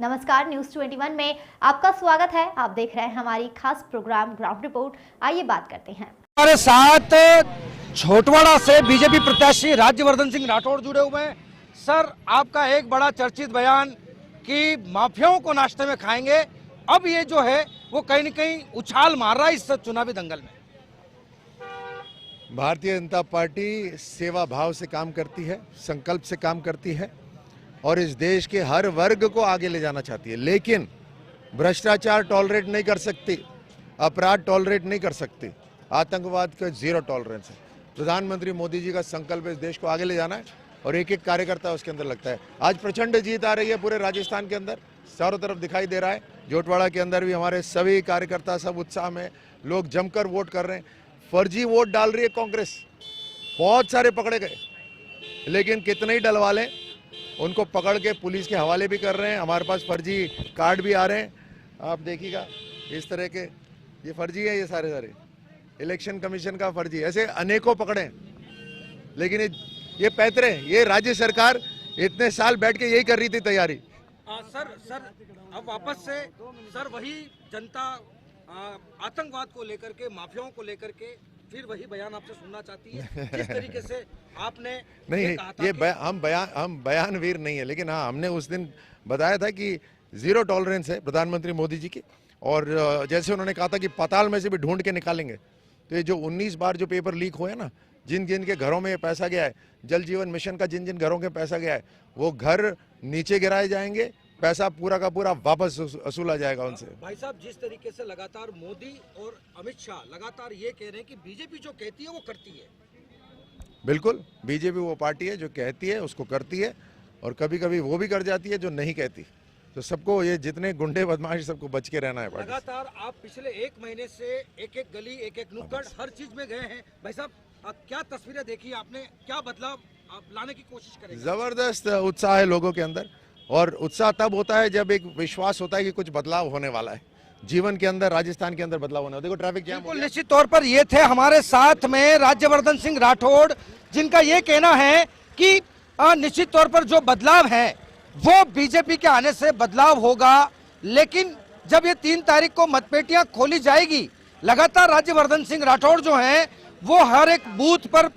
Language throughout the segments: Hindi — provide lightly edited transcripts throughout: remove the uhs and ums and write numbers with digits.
नमस्कार, न्यूज 21 में आपका स्वागत है। आप देख रहे हैं हमारी खास प्रोग्राम ग्राउंड रिपोर्ट। आइए बात करते हैं। हमारे साथ छोटवाड़ा से बीजेपी प्रत्याशी राज्यवर्धन सिंह राठौड़ जुड़े हुए हैं। सर, आपका एक बड़ा चर्चित बयान कि माफियाओं को नाश्ते में खाएंगे, अब ये जो है वो कहीं न कहीं उछाल मार रहा है इस चुनावी दंगल में। भारतीय जनता पार्टी सेवा भाव से काम करती है, संकल्प से काम करती है और इस देश के हर वर्ग को आगे ले जाना चाहती है, लेकिन भ्रष्टाचार टॉलरेट नहीं कर सकती, अपराध टॉलरेट नहीं कर सकती, आतंकवाद का जीरो टॉलरेंस है। प्रधानमंत्री मोदी जी का संकल्प इस देश को आगे ले जाना है और एक एक कार्यकर्ता उसके अंदर लगता है। आज प्रचंड जीत आ रही है पूरे राजस्थान के अंदर, चारों तरफ दिखाई दे रहा है। जोटवाड़ा के अंदर भी हमारे सभी कार्यकर्ता सब उत्साह में, लोग जमकर वोट कर रहे हैं। फर्जी वोट डाल रही है कांग्रेस, बहुत सारे पकड़े गए, लेकिन कितने ही डलवा लें, उनको पकड़ के पुलिस के हवाले भी कर रहे हैं। हमारे पास फर्जी कार्ड भी आ रहे हैं, आप देखिएगा इस तरह के, ये फर्जी है, ये सारे इलेक्शन कमीशन का फर्जी, ऐसे अनेकों पकड़े। लेकिन ये पैतरे, ये राज्य सरकार इतने साल बैठ के यही कर रही थी तैयारी। सर अब वापस से सर वही जनता आतंकवाद को लेकर के, माफियाओं को लेकर के फिर वही बयान आपसे सुनना चाहती है। जिस तरीके से आपने नहीं, हम बयानवीर नहीं है, लेकिन हाँ, हमने उस दिन बताया था कि जीरो टॉलरेंस है प्रधानमंत्री मोदी जी की। और जैसे उन्होंने कहा था कि पाताल में से भी ढूंढ के निकालेंगे, तो ये जो 19 बार जो पेपर लीक हुए ना, जिन जिन के घरों में ये पैसा गया है, जल जीवन मिशन का जिन जिन घरों के पैसा गया है, वो घर नीचे गिराए जाएंगे, पैसा पूरा का पूरा वापस वसूला जाएगा उनसे। भाई साहब, जिस तरीके से लगातार मोदी और अमित शाह लगातार ये कह रहे हैं कि बीजेपी जो कहती है वो करती है। बिल्कुल, बीजेपी वो पार्टी है जो कहती है उसको करती है, और कभी कभी वो भी कर जाती है जो नहीं कहती। तो सबको, ये जितने गुंडे बदमाश, सबको बच के रहना है। लगातार आप पिछले एक महीने से एक एक गली, एक एक नुक्कड़, हर चीज में गए हैं। भाई साहब, क्या तस्वीरें देखी आपने, क्या बदलाव आप लाने की कोशिश करेंगे? जबरदस्त उत्साह है लोगों के अंदर, और उत्साह तब होता है जब एक विश्वास होता है कि कुछ बदलाव होने वाला है जीवन के अंदर, राजस्थान के अंदर बदलाव होने वाला। देखो ट्रैफिक जैम। बिल्कुल निश्चित तौर पर ये थे हमारे साथ में राज्यवर्धन सिंह राठौड़, जिनका ये कहना है कि निश्चित तौर पर जो बदलाव है वो बीजेपी के आने से बदलाव होगा, लेकिन जब ये 3 तारीख को मतपेटियां खोली जाएगी, लगातार राज्यवर्धन सिंह राठौड़ जो हैं वो हर एक बूथ पर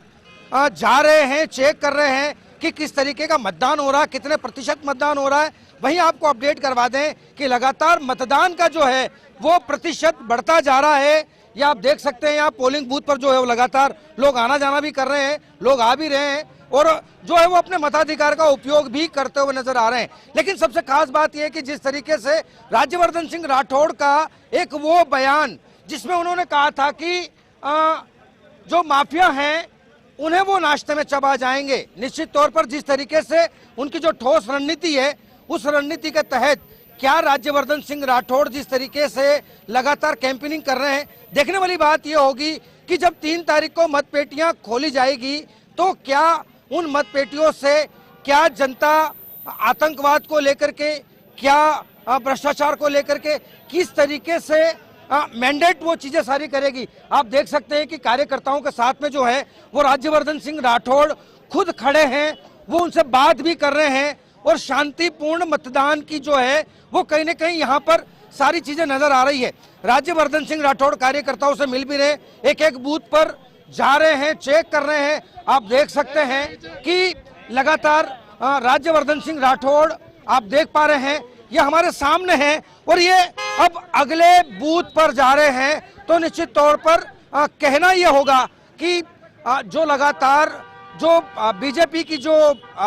जा रहे हैं, चेक कर रहे हैं कि किस तरीके का मतदान हो रहा है, कितने प्रतिशत मतदान हो रहा है। वहीं आपको अपडेट करवा दें कि लगातार मतदान का जो है वो प्रतिशत बढ़ता जा रहा है। ये आप देख सकते हैं, यहाँ पोलिंग बूथ पर जो है वो लगातार लोग आना जाना भी कर रहे हैं, लोग आ भी रहे हैं और जो है वो अपने मताधिकार का उपयोग भी करते हुए नजर आ रहे हैं। लेकिन सबसे खास बात यह है कि जिस तरीके से राज्यवर्धन सिंह राठौड़ का एक वो बयान जिसमें उन्होंने कहा था कि जो माफिया हैं उन्हें वो नाश्ते में चबा जाएंगे, निश्चित तौर पर जिस तरीके से उनकी जो ठोस रणनीति है, उस रणनीति के तहत क्या राज्यवर्धन सिंह राठौड़ जिस तरीके से लगातार कैंपेनिंग कर रहे हैं, देखने वाली बात यह होगी कि जब 3 तारीख को मतपेटियां खोली जाएगी तो क्या उन मतपेटियों से क्या जनता आतंकवाद को लेकर के, क्या भ्रष्टाचार को लेकर के किस तरीके से मैंडेट वो चीजें सारी करेगी। आप देख सकते हैं कि कार्यकर्ताओं के साथ में जो है वो राज्यवर्धन सिंह राठौड़ खुद खड़े हैं, वो उनसे बात भी कर रहे हैं और शांतिपूर्ण मतदान की जो है वो कहीं न कहीं यहाँ पर सारी चीजें नजर आ रही है। राज्यवर्धन सिंह राठौड़ कार्यकर्ताओं से मिल भी रहे, एक एक बूथ पर जा रहे हैं, चेक कर रहे हैं। आप देख सकते हैं कि लगातार राज्यवर्धन सिंह राठौड़ आप देख पा रहे हैं, ये हमारे सामने है और ये अब अगले बूथ पर जा रहे हैं। तो निश्चित तौर पर कहना यह होगा कि जो लगातार जो बीजेपी की जो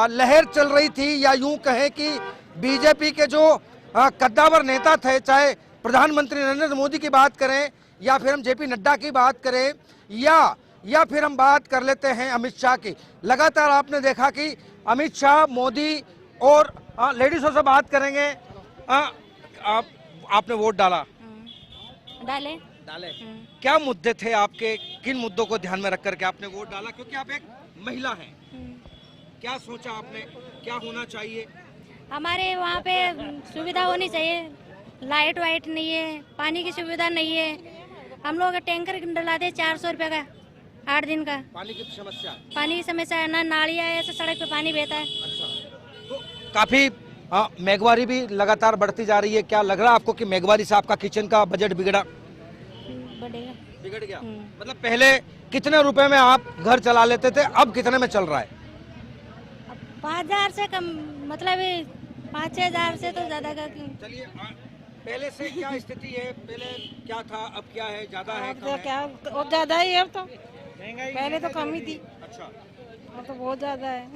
लहर चल रही थी, या यूं कहें कि बीजेपी के जो कद्दावर नेता थे, चाहे प्रधानमंत्री नरेंद्र मोदी की बात करें या फिर हम जेपी नड्डा की बात करें या फिर हम बात कर लेते हैं अमित शाह की, लगातार आपने देखा कि अमित शाह, मोदी और लेडीजों से बात करेंगे। आपने वोट डाला? डाले। क्या मुद्दे थे आपके, किन मुद्दों को ध्यान में रख करके आपने वोट डाला? क्योंकि आप एक महिला हैं, क्या सोचा आपने, क्या होना चाहिए? हमारे वहाँ पे सुविधा होनी चाहिए, लाइट वाइट नहीं है, पानी की सुविधा नहीं है। हम लोग टैंकर डला दे 400 रुपये का 8 दिन का। पानी की समस्या? पानी की समस्या है ना, नालियाँ ऐसे सड़क पे पानी बहता है। अच्छा, तो काफी महंगाई भी लगातार बढ़ती जा रही है, क्या लग रहा है आपको कि महंगाई से आपका किचन का बजट बिगड़ गया? मतलब पहले कितने रुपए में आप घर चला लेते थे, अब कितने में चल रहा है? 5,000 से कम, मतलब 5-6 हजार से तो ज्यादा का। चलिए, पहले से क्या स्थिति है, पहले क्या था, अब क्या है, ज्यादा है, अब कम तो है? क्या और ज्यादा ही है, अब तो पहले तो कम ही थी, अच्छा, अब तो बहुत ज्यादा है।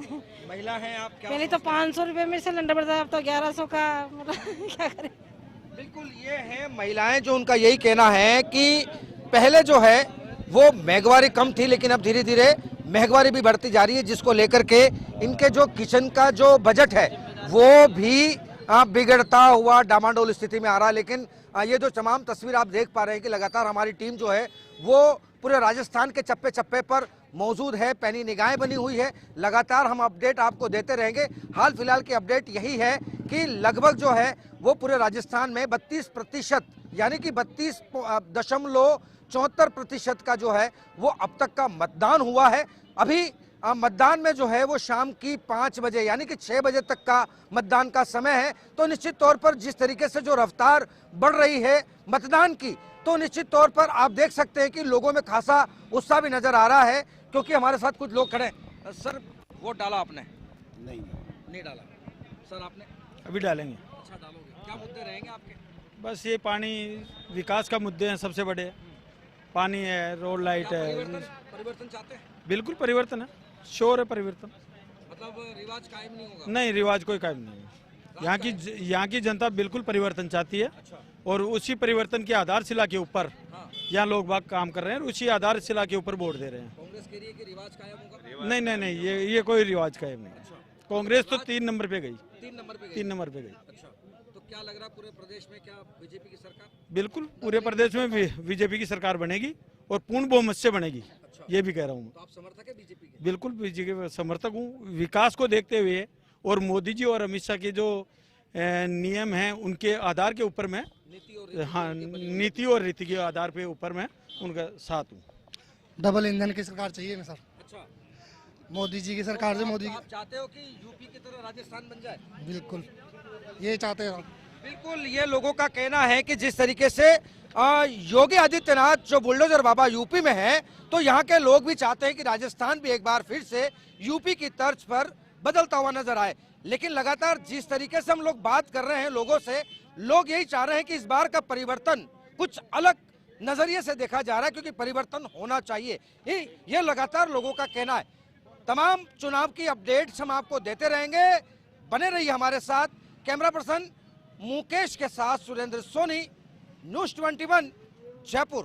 महिला हैं आप, क्या पहले तो 500 रुपए में सिलेंडर पड़ता है, अब तो 1100 का, मतलब क्या करें। बिल्कुल, ये है महिलाएं जो उनका यही कहना है कि पहले जो है वो महंगाई कम थी, लेकिन अब धीरे धीरे महंगाई भी बढ़ती जा रही है, जिसको लेकर के इनके जो किचन का जो बजट है वो भी बिगड़ता हुआ डामाडोल स्थिति में आ रहा है। लेकिन ये जो तमाम तस्वीर आप देख पा रहे हैं कि लगातार हमारी टीम जो है वो पूरे राजस्थान के चप्पे चप्पे पर मौजूद है, पैनी निगाहें बनी हुई है, लगातार हम अपडेट आपको देते रहेंगे। हाल फिलहाल की अपडेट यही है कि लगभग जो है वो पूरे राजस्थान में 32% यानी कि 32.74% का जो है वो अब तक का मतदान हुआ है। अभी मतदान में जो है वो शाम की 5 बजे यानी कि 6 बजे तक का मतदान का समय है। तो निश्चित तौर पर जिस तरीके से जो रफ्तार बढ़ रही है मतदान की, तो निश्चित तौर पर आप देख सकते हैं कि लोगों में खासा उत्साह भी नजर आ रहा है, क्योंकि हमारे साथ कुछ लोग खड़े हैं। सर, वोट डाला आपने? नहीं डाला। सर, आपने? अभी डालेंगे। अच्छा, डालोगे। क्या मुद्दे रहेंगे आपके? बस ये पानी, विकास का मुद्दे हैं सबसे बड़े। पानी है, रोड लाइट है। परिवर्तन चाहते हैं? बिल्कुल परिवर्तन है, श्योर है परिवर्तन। मतलब रिवाज कायम नहीं होगा? नहीं, रिवाज कोई कायम नहीं है। यहाँ की जनता बिल्कुल परिवर्तन चाहती है, और उसी परिवर्तन की आधारशिला के ऊपर यहाँ लोग बाग काम कर रहे हैं, उसी आधारशिला के ऊपर वोट दे रहे हैं। कांग्रेस कह रही है कि रिवाज कायम होगा? नहीं, ये कोई रिवाज कायम नहीं। कांग्रेस तो 3 नंबर पे गई। 3 नंबर पे गई। 3 नंबर पे गई। अच्छा, तो क्या लग रहा है पूरे प्रदेश में क्या बीजेपी की सरकार? बिल्कुल, पूरे प्रदेश में बीजेपी की सरकार बनेगी, और पूर्ण बहुमत से बनेगी। ये भी कह रहा हूँ। तो आप समर्थक है बीजेपी के? बिल्कुल बीजेपी के समर्थक हूँ। विकास को देखते हुए और मोदी जी और अमित शाह के जो नियम हैं उनके आधार के ऊपर मैं, नीति और रीति के आधार पे ऊपर मैं उनका साथ हूँ। डबल इंजन की सरकार चाहिए मैं सर। अच्छा, मोदी जी की सरकार से मोदी आप चाहते हो कि यूपी की तरह राजस्थान बन जाए? बिल्कुल ये चाहते हैं। बिल्कुल, ये लोगों का कहना है कि जिस तरीके से योगी आदित्यनाथ जो बुलडोजर बाबा यूपी में है, तो यहाँ के लोग भी चाहते हैं कि राजस्थान भी एक बार फिर से यूपी की तर्ज पर बदलता हुआ नजर आए। लेकिन लगातार जिस तरीके से हम लोग बात कर रहे हैं लोगों से, लोग यही चाह रहे हैं कि इस बार का परिवर्तन कुछ अलग नजरिए से देखा जा रहा है, क्योंकि परिवर्तन होना चाहिए, ये लगातार लोगों का कहना है। तमाम चुनाव की अपडेट्स हम आपको देते रहेंगे, बने रहिए हमारे साथ। कैमरा पर्सन मुकेश के साथ सुरेंद्र सोनी, न्यूज़ 21 जयपुर।